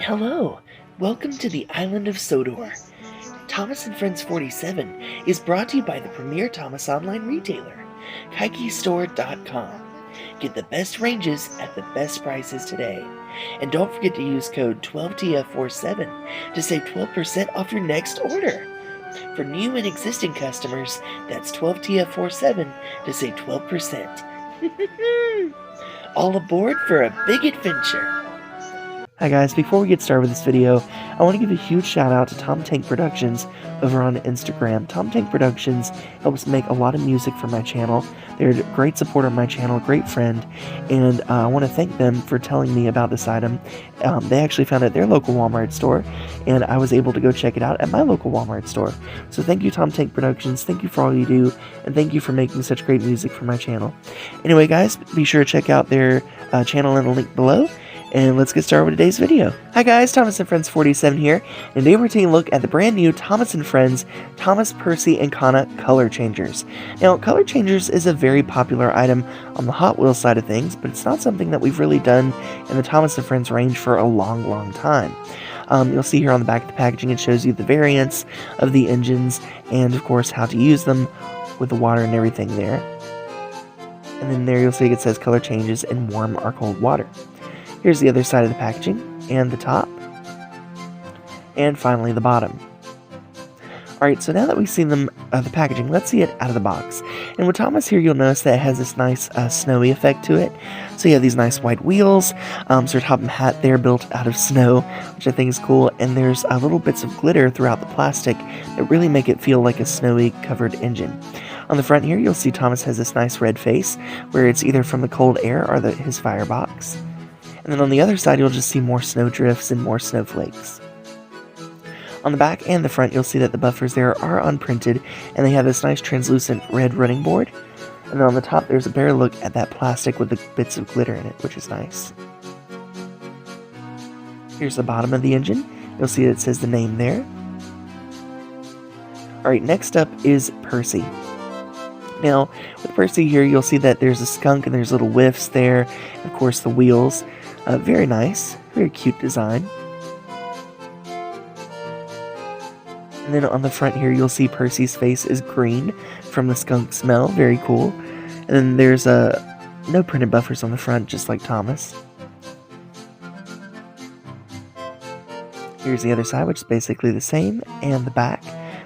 Hello, welcome to the island of Sodor. Thomas & Friends 47 is brought to you by the premier Thomas online retailer, KaikeStore.com. Get the best ranges at the best prices today. And don't forget to use code 12TF47 to save 12% off your next order. For new and existing customers, that's 12TF47 to save 12%. All aboard for a big adventure. Hi guys, before we get started with this video, I want to give a huge shout out to Tom Tank Productions over on Instagram. Tom Tank Productions helps make a lot of music for my channel. They're a great supporter of my channel, great friend, and I want to thank them for telling me about this item. They actually found it at their local Walmart store, and I was able to go check it out at my local Walmart store. So thank you, Tom Tank Productions, thank you for all you do, and thank you for making such great music for my channel. Anyway guys, be sure to check out their channel in the link below. And let's get started with today's video. Hi guys, Thomas & Friends 47 here, and today we're taking a look at the brand new Thomas & Friends Thomas, Percy, and Kana color changers. Now, color changers is a very popular item on the Hot Wheels side of things, but it's not something that we've really done in the Thomas & Friends range for a long time. You'll see here on the back of the packaging it shows you the variants of the engines and of course how to use them with the water and everything there. And then there you'll see it says color changes in warm or cold water. Here's the other side of the packaging, and the top, and finally the bottom. Alright, so now that we've seen them, the packaging, let's see it out of the box. And with Thomas here, you'll notice that it has this nice snowy effect to it. So you have these nice white wheels, sort of top and hat there built out of snow, which I think is cool, and there's little bits of glitter throughout the plastic that really make it feel like a snowy covered engine. On the front here, you'll see Thomas has this nice red face, where it's either from the cold air or his firebox. And then on the other side, you'll just see more snow drifts and more snowflakes. On the back and the front, you'll see that the buffers there are unprinted, and they have this nice translucent red running board. And then on the top, there's a better look at that plastic with the bits of glitter in it, which is nice. Here's the bottom of the engine. You'll see that it says the name there. Alright, next up is Percy. Now, with Percy here, you'll see that there's a skunk and there's little whiffs there, and of course the wheels. Very nice, very cute design. And then on the front here, you'll see Percy's face is green from the skunk smell, very cool. And then there's no printed buffers on the front, just like Thomas. Here's the other side, which is basically the same, and the back,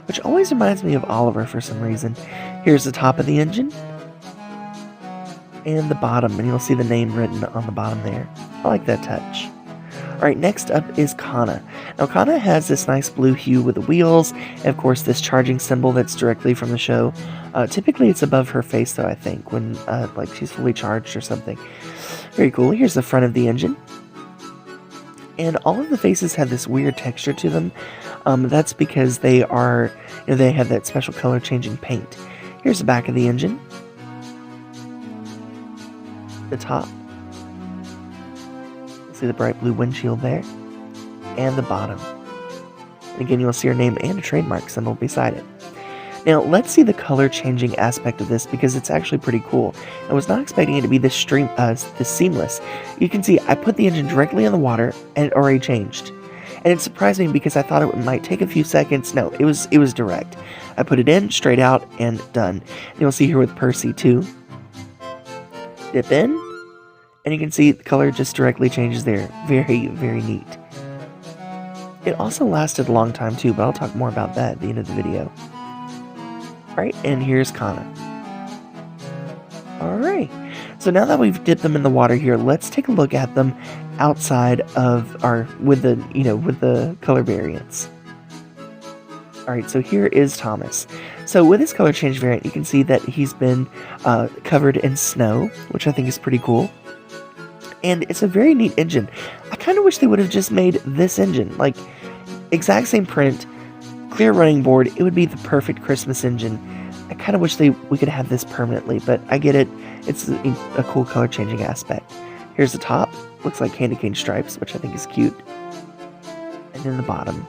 which always reminds me of Oliver for some reason. Here's the top of the engine, and the bottom, and you'll see the name written on the bottom there. I like that touch. Alright, next up is Kana. Now, Kana has this nice blue hue with the wheels, and of course this charging symbol that's directly from the show. Typically it's above her face though, I think, when like she's fully charged or something. Very cool. Here's the front of the engine. And all of the faces have this weird texture to them. That's because they are, they have that special color changing paint. Here's the back of the engine. The top. See the bright blue windshield there, and the bottom. And again, you'll see your name and a trademark symbol beside it. Now, let's see the color changing aspect of this because it's actually pretty cool. I was not expecting it to be this seamless. You can see I put the engine directly in the water and it already changed. And it surprised me because I thought it might take a few seconds. No, it was direct. I put it in, straight out, and done. And you'll see here with Percy too. Dip in. And you can see the color just directly changes there. Very, very neat. It also lasted a long time too, but I'll talk more about that at the end of the video. Alright, and here's Kana. Alright, so now that we've dipped them in the water here, let's take a look at them outside of with the color variants. Alright, so here is Thomas. So with his color change variant, you can see that he's been covered in snow, which I think is pretty cool. And it's a very neat engine. I kind of wish they would have just made this engine, like, exact same print, clear running board. It would be the perfect Christmas engine. I kind of wish we could have this permanently, but I get it. It's a cool color changing aspect. Here's the top. Looks like candy cane stripes, which I think is cute. And then the bottom.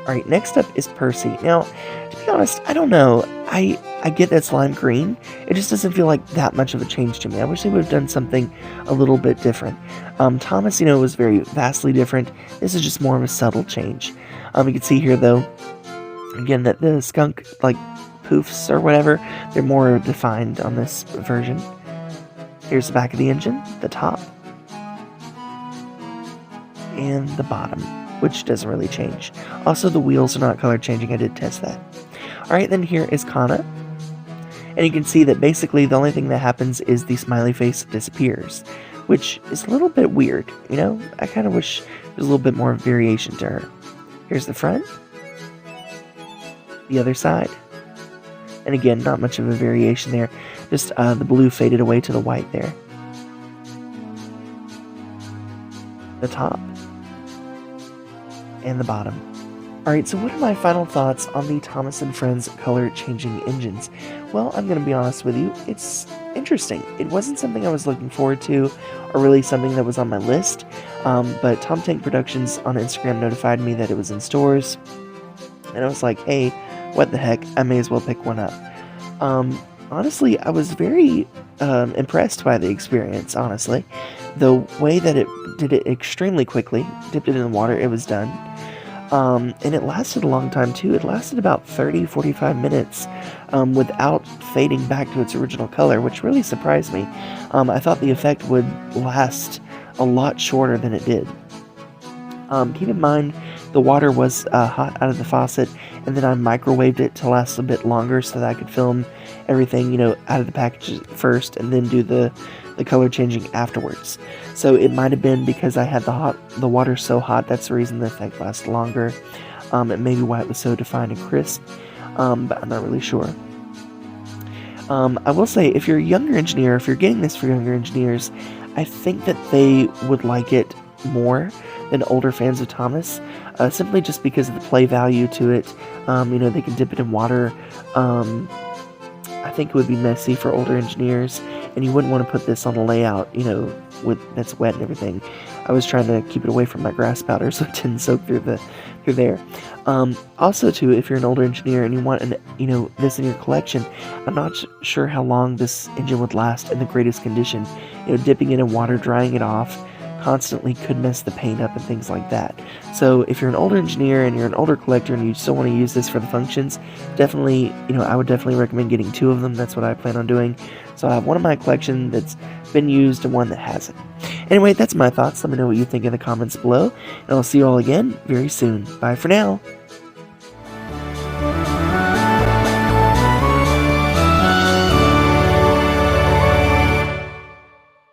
Alright, next up is Percy. Now, to be honest, I don't know. I I get that's lime green. It just doesn't feel like that much of a change to me. I wish they would have done something a little bit different. Thomas, was very vastly different. This is just more of a subtle change. You can see here, though, again, that the skunk, like, poofs or whatever, they're more defined on this version. Here's the back of the engine, the top, and the bottom, which doesn't really change. Also, the wheels are not color changing. I did test that. Alright, then here is Kana. And you can see that basically the only thing that happens is the smiley face disappears, which is a little bit weird, I kind of wish there's a little bit more variation to her. Here's the front, the other side, and again, not much of a variation there, just the blue faded away to the white there. The top, and the bottom. Alright, so what are my final thoughts on the Thomas & Friends color-changing engines? Well, I'm going to be honest with you, it's interesting. It wasn't something I was looking forward to, or really something that was on my list, but Tom Tank Productions on Instagram notified me that it was in stores, and I was like, hey, what the heck, I may as well pick one up. Honestly, I was very impressed by the experience, honestly. The way that it did it extremely quickly, dipped it in the water, it was done. And it lasted a long time too. It lasted about 30-45 minutes without fading back to its original color, which really surprised me. I thought the effect would last a lot shorter than it did. Keep in mind, the water was hot out of the faucet, and then I microwaved it to last a bit longer so that I could film everything, out of the package first, and then do the color changing afterwards. So it might have been because I had the water so hot, that's the reason the effect lasted longer. It may be why it was so defined and crisp, but I'm not really sure. I will say, if you're a younger engineer, if you're getting this for younger engineers, I think that they would like it more than older fans of Thomas, simply just because of the play value to it. They can dip it in water. I think it would be messy for older engineers, and you wouldn't want to put this on a layout, that's wet and everything. I was trying to keep it away from my grass powder so it didn't soak through there. Also, too, if you're an older engineer and you want this in your collection, I'm not sure how long this engine would last in the greatest condition. Dipping it in water, drying it off constantly could mess the paint up and things like that. So if you're an older engineer and you're an older collector and you still want to use this for the functions, definitely, I would definitely recommend getting 2 of them. That's what I plan on doing. So I have one in my collection that's been used and one that hasn't. Anyway, that's my thoughts. Let me know what you think in the comments below, and I'll see you all again very soon. Bye for now.